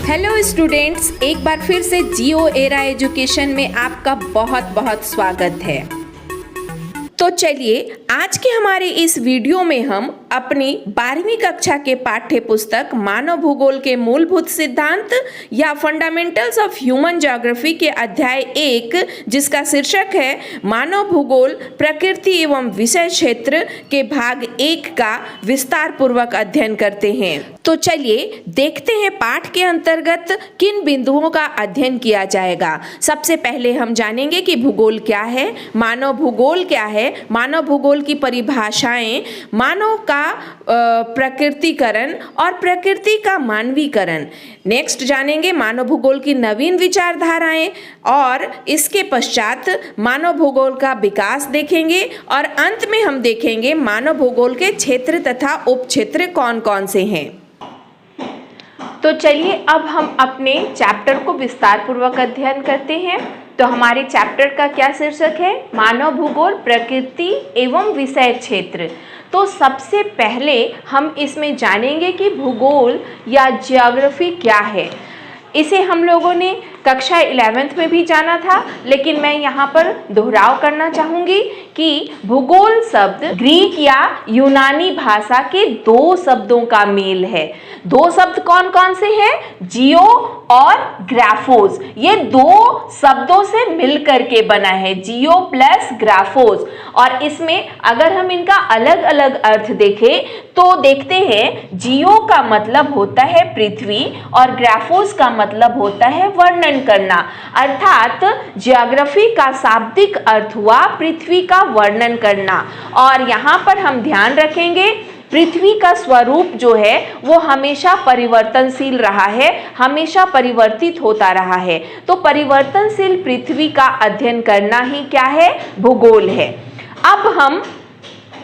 Hello students, एक बार फिर से जियो एरा एजुकेशन में आपका बहुत बहुत स्वागत है। तो चलिए आज के हमारे इस वीडियो में हम अपनी 12वीं कक्षा के पाठ्य पुस्तक मानव भूगोल के मूलभूत सिद्धांत या फंडामेंटल्स ऑफ ह्यूमन ज्योग्राफी के अध्याय 1 जिसका शीर्षक है मानव भूगोल प्रकृति एवं विषय क्षेत्र के भाग 1 का विस्तार पूर्वक अध्ययन करते हैं। तो चलिए देखते हैं पाठ के अंतर्गत किन बिंदुओं का अध्ययन किया जाएगा। सबसे पहले हम जानेंगे कि भूगोल क्या है, मानव भूगोल क्या है, मानव भूगोल की परिभाषाएं, मानव का प्रकृतिकरण और प्रकृति का मानवीकरण। नेक्स्ट जानेंगे मानव भूगोल की नवीन विचारधाराएं और इसके पश्चात मानव भूगोल का विकास देखेंगे और अंत में हम देखेंगे मानव भूगोल के क्षेत्र तथा उपक्षेत्र कौन कौन से हैं। तो चलिए अब हम अपने चैप्टर को विस्तार पूर्वक अध्ययन करते हैं। तो हमारे चैप्टर का क्या शीर्षक है? मानव भूगोल प्रकृति एवं विषय क्षेत्र। तो सबसे पहले हम इसमें जानेंगे कि भूगोल या ज्योग्राफी क्या है। इसे हम लोगों ने कक्षा 11th में भी जाना था, लेकिन मैं यहाँ पर दोहराव करना चाहूँगी कि भूगोल शब्द ग्रीक या यूनानी भाषा के दो शब्दों का मेल है। दो शब्द कौन कौन से हैं? जियो और ग्राफोस। ये दो शब्दों से मिलकर के बना है, जियो प्लस ग्राफोस। और इसमें अगर हम इनका अलग अलग अर्थ देखें तो देखते हैं जियो का मतलब होता है पृथ्वी और ग्राफोस का मतलब होता है वर्णन करना। अर्थात ज्योग्राफी का शाब्दिक अर्थ हुआ पृथ्वी का वर्णन करना। और यहाँ पर हम ध्यान रखेंगे पृथ्वी का स्वरूप जो है वो हमेशा परिवर्तनशील रहा है, हमेशा परिवर्तित होता रहा है। तो परिवर्तनशील पृथ्वी का अध्ययन करना ही क्या है? भूगोल है। अब हम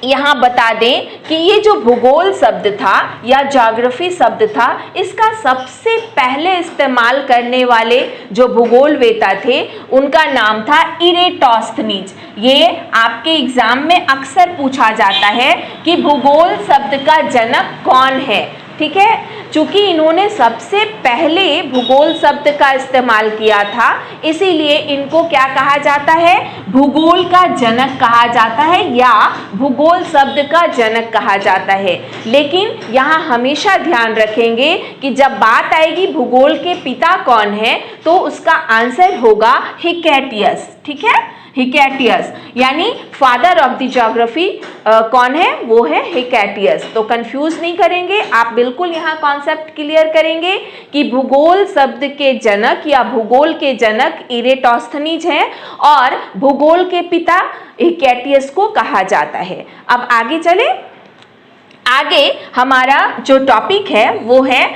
यहाँ बता दें कि ये जो भूगोल शब्द था या ज्योग्राफी शब्द था, इसका सबसे पहले इस्तेमाल करने वाले जो भूगोलवेता थे उनका नाम था इरेटोस्थनीज। ये आपके एग्जाम में अक्सर पूछा जाता है कि भूगोल शब्द का जनक कौन है। ठीक है, चूंकि इन्होंने सबसे पहले भूगोल शब्द का इस्तेमाल किया था, इसीलिए इनको क्या कहा जाता है? भूगोल का जनक कहा जाता है या भूगोल शब्द का जनक कहा जाता है। लेकिन यहाँ हमेशा ध्यान रखेंगे कि जब बात आएगी भूगोल के पिता कौन है तो उसका आंसर होगा हिकैटियस। ठीक है, हिकैटियस यानी फादर ऑफ द ज्योग्राफी कौन है? वो है हिकैटियस। तो कंफ्यूज नहीं करेंगे, आप बिल्कुल यहाँ कॉन्सेप्ट क्लियर करेंगे कि भूगोल शब्द के जनक या भूगोल के जनक इरेटोस्थनीज हैं और भूगोल के पिता हिकैटियस को कहा जाता है। अब आगे चले। आगे हमारा जो टॉपिक है वो है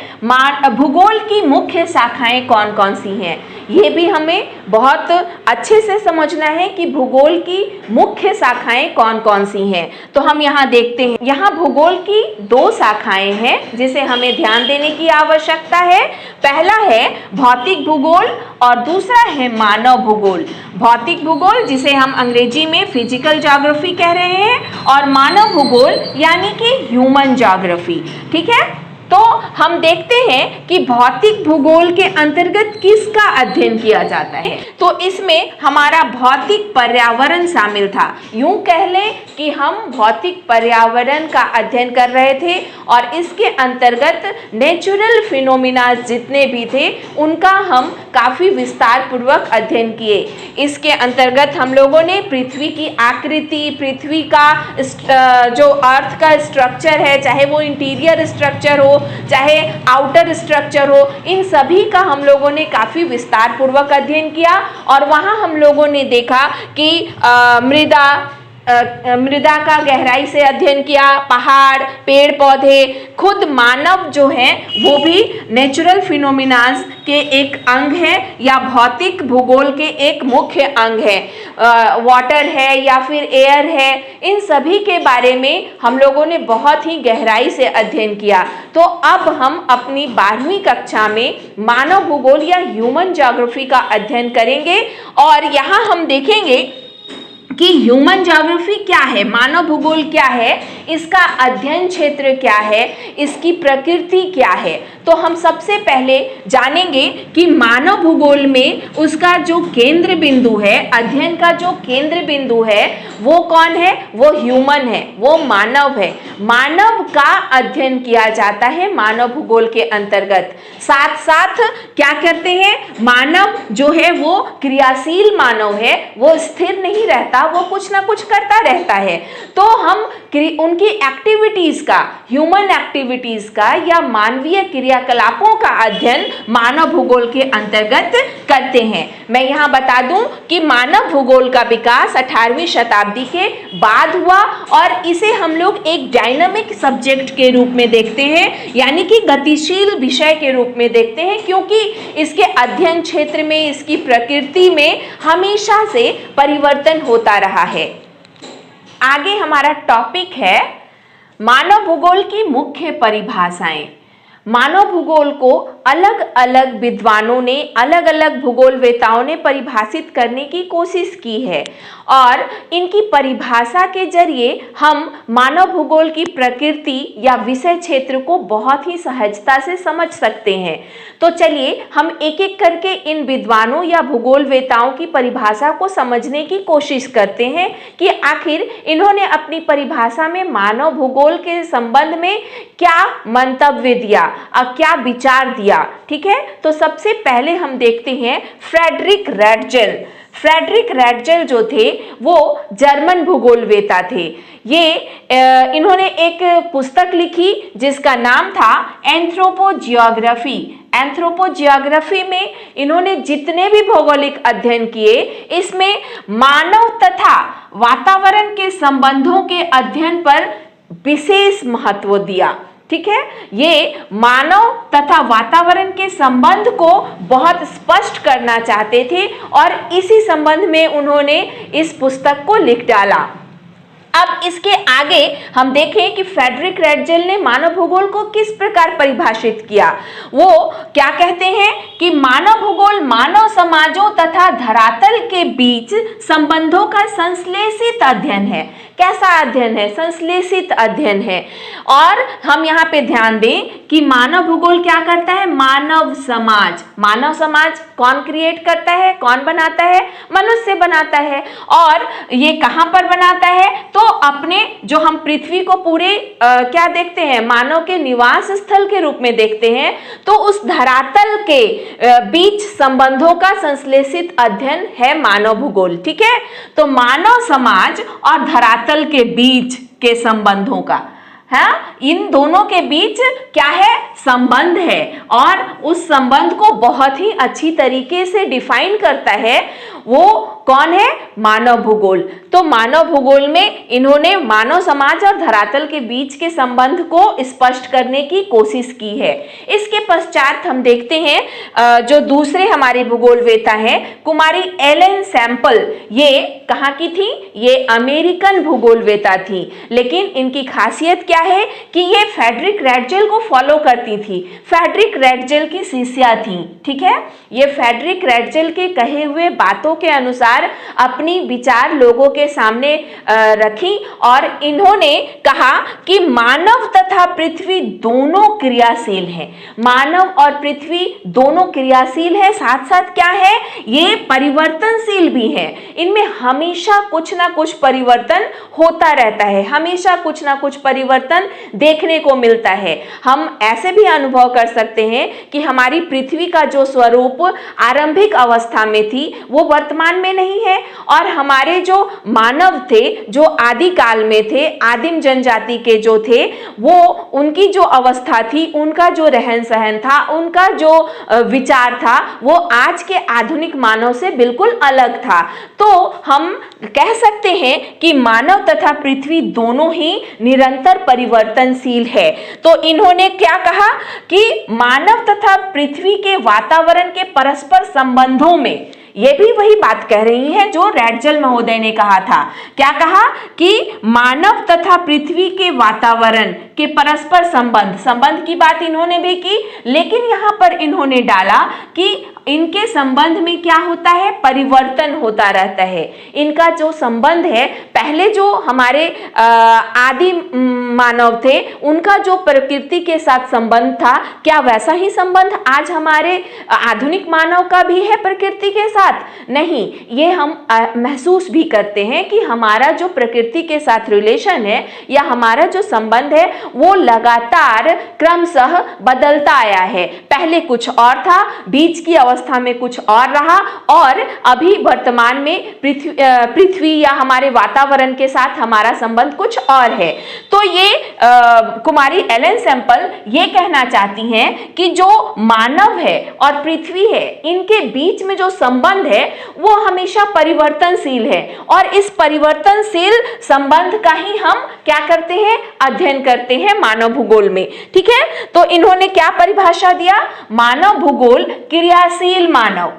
भूगोल की मुख्य शाखाएं कौन कौन सी हैं। ये भी हमें बहुत अच्छे से समझना है कि भूगोल की मुख्य शाखाएं कौन कौन सी हैं। तो हम यहाँ देखते हैं, यहाँ भूगोल की दो शाखाएं हैं जिसे हमें ध्यान देने की आवश्यकता है। पहला है भौतिक भूगोल और दूसरा है मानव भूगोल। भौतिक भूगोल जिसे हम अंग्रेजी में फिजिकल ज्योग्राफी कह रहे हैं और मानव भूगोल यानी कि ह्यूमन ज्योग्राफी। ठीक है, तो हम देखते हैं कि भौतिक भूगोल के अंतर्गत किसका अध्ययन किया जाता है। तो इसमें हमारा भौतिक पर्यावरण शामिल था। यूं कह लें कि हम भौतिक पर्यावरण का अध्ययन कर रहे थे और इसके अंतर्गत नेचुरल फिनोमिना जितने भी थे उनका हम काफ़ी विस्तार पूर्वक अध्ययन किए। इसके अंतर्गत हम लोगों ने पृथ्वी की आकृति, पृथ्वी का जो अर्थ का स्ट्रक्चर है, चाहे वो इंटीरियर स्ट्रक्चर हो चाहे आउटर स्ट्रक्चर हो, इन सभी का हम लोगों ने काफ़ी विस्तार पूर्वक अध्ययन किया। और वहाँ हम लोगों ने देखा कि मृदा का गहराई से अध्ययन किया, पहाड़, पेड़ पौधे, खुद मानव जो है वो भी नेचुरल फिनोमिनाज के एक अंग है या भौतिक भूगोल के एक मुख्य अंग है। वाटर है या फिर एयर है, इन सभी के बारे में हम लोगों ने बहुत ही गहराई से अध्ययन किया। तो अब हम अपनी 12वीं कक्षा में मानव भूगोल या ह्यूमन ज्योग्राफी का अध्ययन करेंगे और यहाँ हम देखेंगे कि ह्यूमन ज्योग्राफी क्या है, मानव भूगोल क्या है, इसका अध्ययन क्षेत्र क्या है, इसकी प्रकृति क्या है। तो हम सबसे पहले जानेंगे कि मानव भूगोल में उसका जो केंद्र बिंदु है, अध्ययन का जो केंद्र बिंदु है वो कौन है, वो ह्यूमन है, वो मानव है। मानव का अध्ययन किया जाता है मानव भूगोल के अंतर्गत। साथ साथ क्या करते हैं, मानव जो है वो क्रियाशील मानव है, वो स्थिर नहीं रहता, वो कुछ ना कुछ करता रहता है। तो हम उनकी एक्टिविटीज का, ह्यूमन एक्टिविटीज का या मानवीय क्रियाकलापों का अध्ययन मानव भूगोल के अंतर्गत करते हैं। मैं यहाँ बता दूं कि मानव भूगोल का विकास 18वीं शताब्दी के बाद हुआ और इसे हम लोग एक डायनामिक सब्जेक्ट के रूप में देखते हैं, यानी कि गतिशील विषय के रूप में देखते हैं, क्योंकि इसके अध्ययन क्षेत्र में, इसकी प्रकृति में हमेशा से परिवर्तन होता रहा है। आगे हमारा टॉपिक है मानव भूगोल की मुख्य परिभाषाएं। मानव भूगोल को अलग अलग विद्वानों ने, अलग अलग भूगोलवेताओं ने परिभाषित करने की कोशिश की है और इनकी परिभाषा के जरिए हम मानव भूगोल की प्रकृति या विषय क्षेत्र को बहुत ही सहजता से समझ सकते हैं। तो चलिए हम एक एक करके इन विद्वानों या भूगोलवेताओं की परिभाषा को समझने की कोशिश करते हैं कि आखिर इन्होंने अपनी परिभाषा में मानव भूगोल के संबंध में क्या मंतव्य दिया, क्या विचार दिया। ठीक है, तो सबसे पहले हम देखते हैं फ्रेडरिक रैटजेल। फ्रेडरिक रैटजेल जो थे वो जर्मन भूगोलवेता थे। इन्होंने एक पुस्तक लिखी जिसका नाम था एंथ्रोपोजियोग्राफी। एंथ्रोपोजियोग्राफी में इन्होंने जितने भी भौगोलिक अध्ययन किए, इसमें मानव तथा वातावरण के संबंधों के अध्ययन पर विशेष महत्व दिया। ठीक है, ये मानव तथा वातावरण के संबंध को बहुत स्पष्ट करना चाहते थे और इसी संबंध में उन्होंने इस पुस्तक को लिख डाला। अब इसके आगे हम देखें कि फ्रेडरिक रैटजेल ने मानव भूगोल को किस प्रकार परिभाषित किया। वो क्या कहते हैं कि मानव भूगोल मानव समाजों तथा धरातल के बीच संबंधों का संश्लेषित अध्ययन है। कैसा अध्ययन है? संश्लेषित अध्ययन है। और हम यहाँ पे ध्यान दें कि मानव भूगोल क्या करता है? मानव समाज। मानव समाज कौन क्रिएट करता है, कौन बनाता है? मनुष्य बनाता है। और ये कहाँ पर बनाता है? तो अपने जो हम पृथ्वी को पूरे क्या देखते हैं, मानव के निवास स्थल के रूप में देखते हैं, तो उस धरातल के बीच संबंधों का संश्लेषित अध्ययन है मानव भूगोल। ठीक है, तो मानव समाज और धरातल के बीच के संबंधों का, हाँ, इन दोनों के बीच क्या है? संबंध है और उस संबंध को बहुत ही अच्छी तरीके से डिफाइन करता है। वो कौन है? मानव भूगोल। तो मानव भूगोल में इन्होंने मानव समाज और धरातल के बीच के संबंध को स्पष्ट करने की कोशिश की है। इसके पश्चात हम देखते हैं जो दूसरे हमारे भूगोलवेता हैं, कुमारी एलन सैंपल। ये कहाँ की थी? ये अमेरिकन भूगोलवेता थी, लेकिन इनकी खासियत क्या है कि ये फ्रेडरिक रैटजेल को फॉलो करती थी। फ्रेडरिक रैटजेल की शिष्या थी। ठीक है, ये फ्रेडरिक रैटजेल के कहे हुए बातों के अनुसार अपनी विचार लोगों के सामने रखी और इन्होंने कहा कि मानव तथा पृथ्वी दोनों क्रियाशील हैं। मानव और पृथ्वी दोनों क्रियाशील है, साथ साथ क्या है? ये परिवर्तनशील भी है। इनमें हमेशा कुछ ना कुछ परिवर्तन होता रहता है, हमेशा कुछ ना कुछ परिवर्तन देखने को मिलता है। हम ऐसे भी अनुभव कर सकते हैं कि हमारी पृथ्वी का जो स्वरूप आरंभिक अवस्था में थी वो वर्तमान में नहीं है, और हमारे जो मानव थे, जो आदि काल में थे, आदिम जनजाति के जो थे, वो उनकी जो अवस्था थी, उनका जो रहन सहन था, उनका जो विचार था, वो आज के आधुनिक मानव से बिल्कुल अलग था। तो हम कह सकते हैं कि मानव तथा पृथ्वी दोनों ही निरंतर परिवर्तनशील है। तो इन्होंने क्या कहा कि मानव तथा पृथ्वी के वातावरण के परस्पर संबंधों में, ये भी वही बात कह रही हैं जो रैटजेल महोदय ने कहा था। क्या कहा कि मानव तथा पृथ्वी के वातावरण के परस्पर संबंध की बात इन्होंने भी की, लेकिन यहाँ पर इन्होंने डाला कि इनके संबंध में क्या होता है, परिवर्तन होता रहता है। इनका जो संबंध है, पहले जो हमारे आदि मानव थे उनका जो प्रकृति के साथ संबंध था, क्या वैसा ही संबंध आज हमारे आधुनिक मानव का भी है प्रकृति के साथ? नहीं, ये हम महसूस भी करते हैं कि हमारा जो प्रकृति के साथ रिलेशन है या हमारा जो संबंध है वो लगातार क्रमशः बदलता आया है। पहले कुछ और था, बीच की अवस्था में कुछ और रहा, और अभी वर्तमान में पृथ्वी या हमारे वातावरण के साथ हमारा संबंध कुछ और है। तो ये कुमारी एलन सैंपल ये कहना चाहती हैं कि जो मानव है और पृथ्वी है, इनके बीच में जो संबंध है वो हमेशा परिवर्तनशील है, और इस परिवर्तनशील संबंध का ही हम क्या करते हैं, अध्ययन करते हैं मानव भूगोल में। ठीक है, तो इन्होंने क्या परिभाषा दिया, मानव भूगोल क्रियाशील मानव।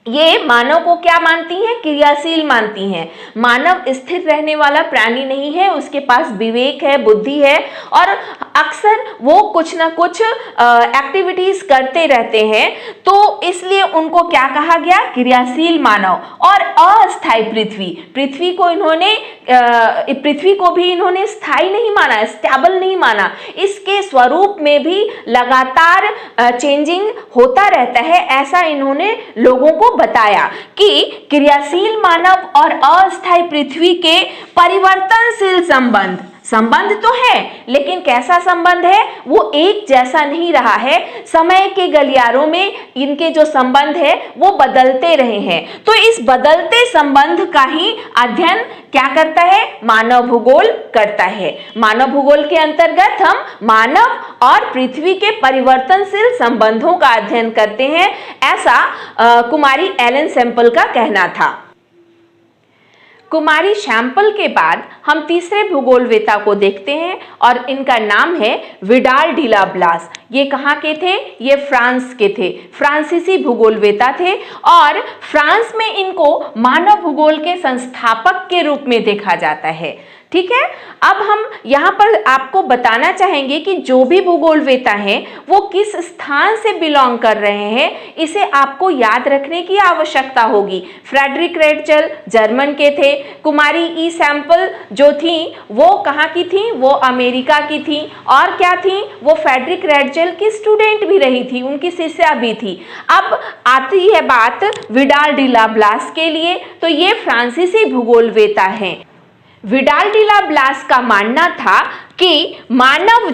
ये मानव को क्या मानती हैं, क्रियाशील मानती हैं। मानव स्थिर रहने वाला प्राणी नहीं है, उसके पास विवेक है, बुद्धि है, और अक्सर वो कुछ ना कुछ एक्टिविटीज करते रहते हैं, तो इसलिए उनको क्या कहा गया, क्रियाशील मानव। और अस्थायी पृथ्वी को इन्होंने पृथ्वी को भी इन्होंने स्थायी नहीं माना, स्टेबल नहीं माना। इसके स्वरूप में भी लगातार चेंजिंग होता रहता है, ऐसा इन्होंने लोगों को बताया कि क्रियाशील मानव और अस्थायी पृथ्वी के परिवर्तनशील संबंध तो है, लेकिन कैसा संबंध है, वो एक जैसा नहीं रहा है। समय के गलियारों में इनके जो संबंध है वो बदलते रहे हैं। तो इस बदलते संबंध का ही अध्ययन क्या करता है, मानव भूगोल करता है। मानव भूगोल के अंतर्गत हम मानव और पृथ्वी के परिवर्तनशील संबंधों का अध्ययन करते हैं, ऐसा कुमारी एलन सैंपल का कहना था। कुमारी सैंपल के बाद हम तीसरे भूगोलवेता को देखते हैं, और इनका नाम है विडाल डिला ब्लास। ये कहाँ के थे, ये फ्रांस के थे, फ्रांसीसी भूगोलवेता थे, और फ्रांस में इनको मानव भूगोल के संस्थापक के रूप में देखा जाता है। ठीक है, अब हम यहाँ पर आपको बताना चाहेंगे कि जो भी भूगोलवेता हैं वो किस स्थान से बिलोंग कर रहे हैं, इसे आपको याद रखने की आवश्यकता होगी। फ्रेडरिक रेडचल जर्मन के थे, कुमारी ई सैंपल जो थी वो कहाँ की थी, वो अमेरिका की थी, और क्या थी, वो फ्रेडरिक रेडचल की स्टूडेंट भी रही थी, उनकी शिष्या भी थी। अब आती है बात विडाल डिला ब्लास के लिए, तो ये फ्रांसीसी भूगोलवेता हैं। विडाल डिला ब्लास का मानना था कि मानव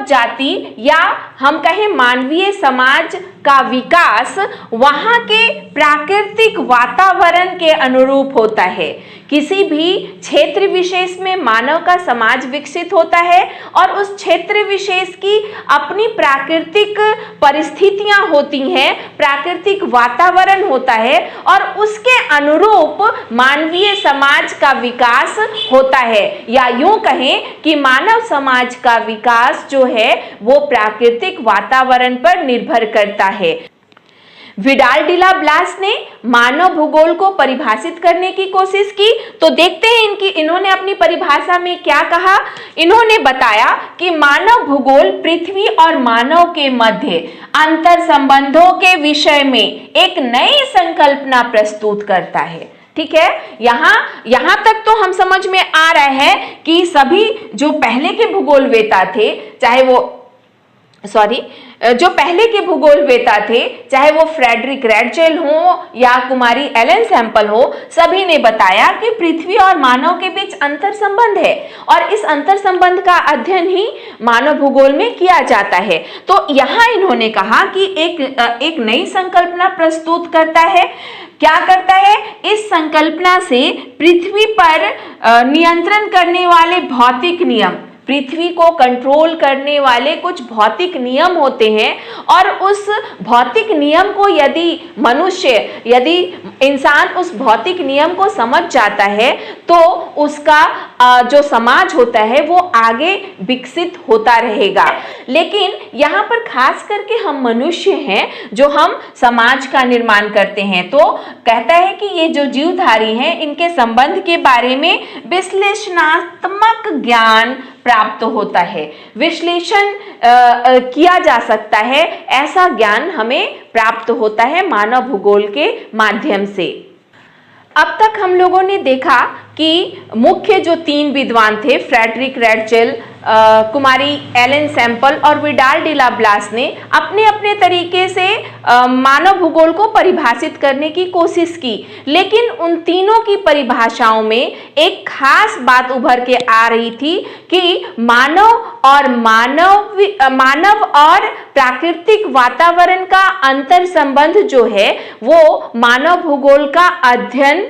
जाति या हम कहें मानवीय समाज का विकास वहाँ के प्राकृतिक वातावरण के अनुरूप होता है। किसी भी क्षेत्र विशेष में मानव का समाज विकसित होता है, और उस क्षेत्र विशेष की अपनी प्राकृतिक परिस्थितियां होती हैं, प्राकृतिक वातावरण होता है, और उसके अनुरूप मानवीय समाज का विकास होता है। या यूं कहें कि मानव समाज का विकास जो है वो प्राकृतिक वातावरण पर निर्भर करता है। विडाल डिला ब्लास ने मानव भूगोल को परिभाषित करने की कोशिश की, तो देखते हैं इन्होंने अपनी परिभाषा में क्या कहा। इन्होंने बताया कि मानव भूगोल पृथ्वी और मानव के मध्य अंतर संबंधों के विषय में एक नई संकल्पना प्रस्तुत करता है। ठीक है, यहाँ तक तो हम समझ में आ रहा है कि सभी जो पहले के भूगोलवेता थे, जो पहले के भूगोलवेता थे, चाहे वो फ्रेडरिक रेडचल हो या कुमारी एलन सैंपल हो, सभी ने बताया कि पृथ्वी और मानव के बीच अंतर संबंध है, और इस अंतर संबंध का अध्ययन ही मानव भूगोल में किया जाता है। तो यहाँ इन्होंने कहा कि एक नई संकल्पना प्रस्तुत करता है। क्या करता है, इस संकल्पना से पृथ्वी पर नियंत्रण करने वाले भौतिक नियम, पृथ्वी को कंट्रोल करने वाले कुछ भौतिक नियम होते हैं, और उस भौतिक नियम को यदि इंसान उस भौतिक नियम को समझ जाता है तो उसका जो समाज होता है वो आगे विकसित होता रहेगा। लेकिन यहाँ पर खास करके हम मनुष्य हैं जो हम समाज का निर्माण करते हैं, तो कहता है कि ये जो जीवधारी हैं इनके संबंध के बारे में विश्लेषणात्मक ज्ञान प्राप्त होता है, विश्लेषण किया जा सकता है, ऐसा ज्ञान हमें प्राप्त होता है मानव भूगोल के माध्यम से। अब तक हम लोगों ने देखा कि मुख्य जो 3 विद्वान थे, फ्रेडरिक रेडचेल, कुमारी एलन सैम्पल और विडाल डी ला ब्लास ने अपने अपने तरीके से मानव भूगोल को परिभाषित करने की कोशिश की, लेकिन उन तीनों की परिभाषाओं में एक खास बात उभर के आ रही थी कि मानव और प्राकृतिक वातावरण का अंतर संबंध जो है वो मानव भूगोल का अध्ययन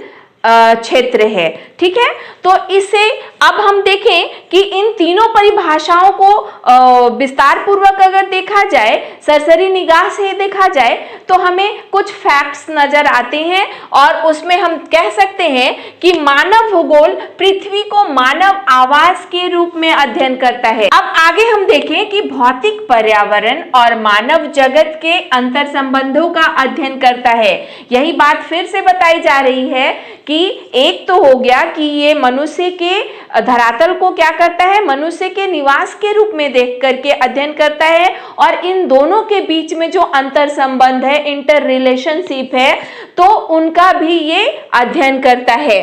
क्षेत्र है। ठीक है, तो इसे अब हम देखें कि इन तीनों परिभाषाओं को विस्तार पूर्वक अगर देखा जाए, सरसरी निगाह से देखा जाए, तो हमें कुछ फैक्ट्स नजर आते हैं और उसमें हम कह सकते हैं कि मानव भूगोल पृथ्वी को मानव आवास के रूप में अध्ययन करता है। अब आगे हम देखें कि भौतिक पर्यावरण और मानव जगत के अंतर संबंधों का अध्ययन करता है। यही बात फिर से बताई जा रही है कि एक तो हो गया कि ये मनुष्य के धरातल को क्या करता है, मनुष्य के निवास के रूप में देख करके अध्ययन करता है, और इन दोनों के बीच में जो अंतर संबंध है, इंटर रिलेशनशिप है, तो उनका भी ये अध्ययन करता है।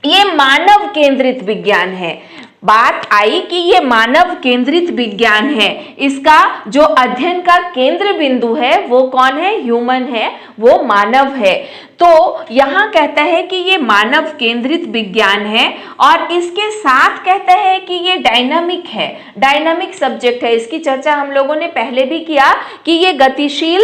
ये मानव केंद्रित विज्ञान है। बात आई कि ये मानव केंद्रित विज्ञान है, इसका जो अध्ययन का केंद्र बिंदु है वो कौन है, ह्यूमन है, वो मानव है। तो यहाँ कहता है कि ये मानव केंद्रित विज्ञान है और इसके साथ कहता है कि ये डायनामिक है, डायनामिक सब्जेक्ट है। इसकी चर्चा हम लोगों ने पहले भी किया कि ये गतिशील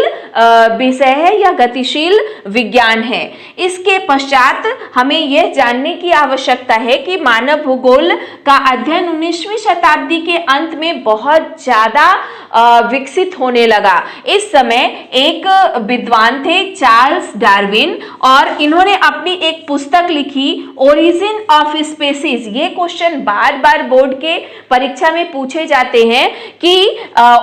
विषय है या गतिशील विज्ञान है। इसके पश्चात हमें यह जानने की आवश्यकता है कि मानव भूगोल का अध्ययन 19वीं शताब्दी के अंत में बहुत ज्यादा विकसित होने लगा। इस समय एक विद्वान थे चार्ल्स डार्विन, और इन्होंने अपनी एक पुस्तक लिखी, ओरिजिन ऑफ स्पीसीज। ये क्वेश्चन बार बार बोर्ड के परीक्षा में पूछे जाते हैं कि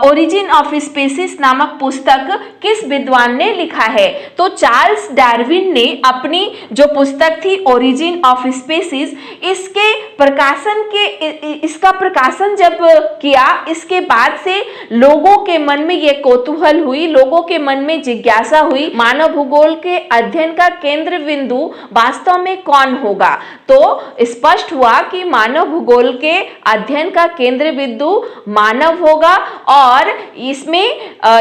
ओरिजिन ऑफ स्पीसीज नामक पुस्तक किस विद्वान ने लिखा है। तो चार्ल्स डार्विन ने अपनी जो पुस्तक थी ओरिजिन ऑफ स्पीसीज, इसका प्रकाशन जब किया, इसके बाद से लोगों के मन में ये कौतूहल हुई, लोगों के मन में जिज्ञासा हुई, मानव भूगोल के अध्ययन का केंद्र बिंदु वास्तव में कौन होगा। तो स्पष्ट हुआ कि मानव भूगोल के अध्ययन का केंद्र बिंदु मानव होगा और इसमें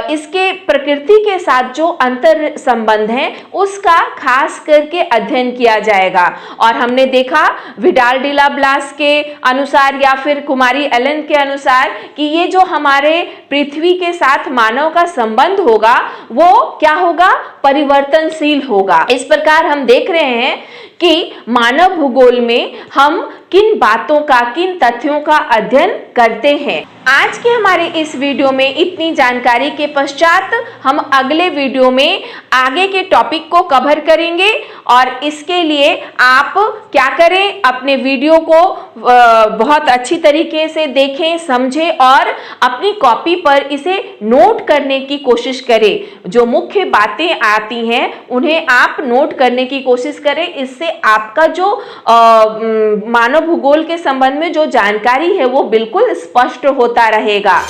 इसके प्रकृति के साथ जो अंतर संबंध है उसका खास करके अध्ययन किया जाएगा। और हमने देखा विडाल डी ला ब्लास के अनुसार या फिर कुमारी एलन के अनुसार कि ये जो हमारे पृथ्वी के साथ मानव का संबंध होगा वो क्या होगा, परिवर्तनशील होगा। इस प्रकार हम देख रहे हैं कि मानव भूगोल में हम किन बातों का, किन तथ्यों का अध्ययन करते हैं। आज के हमारे इस वीडियो में इतनी जानकारी के पश्चात हम अगले वीडियो में आगे के टॉपिक को कवर करेंगे, और इसके लिए आप क्या करें, अपने वीडियो को बहुत अच्छी तरीके से देखें, समझें और अपनी कॉपी पर इसे नोट करने की कोशिश करें। जो मुख्य बातें आती हैं उन्हें आप नोट करने की कोशिश करें। इससे आपका जो मानव भूगोल के संबंध में जो जानकारी है वो बिल्कुल स्पष्ट होता रहेगा।